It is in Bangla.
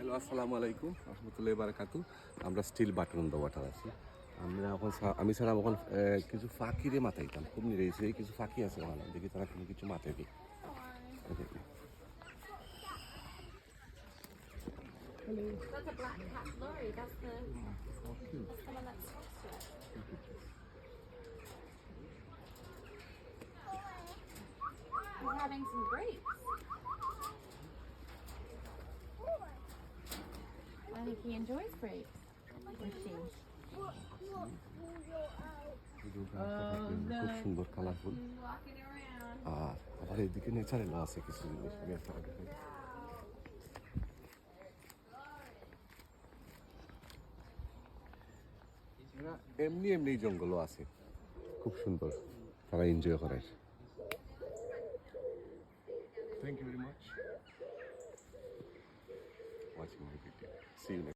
হ্যালো, আসসালামু আলাইকুম রহমতুল্লাহি বারাকাতু। আমরা স্টিল বাটন দ্য ওয়াটার আছি। আমরা এখন আমি ছাড়া এখন কিছু ফাঁকিরে মাথাইতাম, খুব নিরেছে কিছু ফাঁকি আছে ওখানে, দেখি তারা কোনো কিছু মাথায় দিই। That's a black cat lorry. That's the one that stops you. He's having some grapes. I think he enjoys grapes. Or she. খুব সুন্দর কালারফুল। He's walking around. আর আবার এদিকে নেচারেল আছে কিছু জিনিস। এমনি এমনি জঙ্গলও আছে, খুব সুন্দর, তারা এনজয় করে। Thank you very much watching my video. See you next.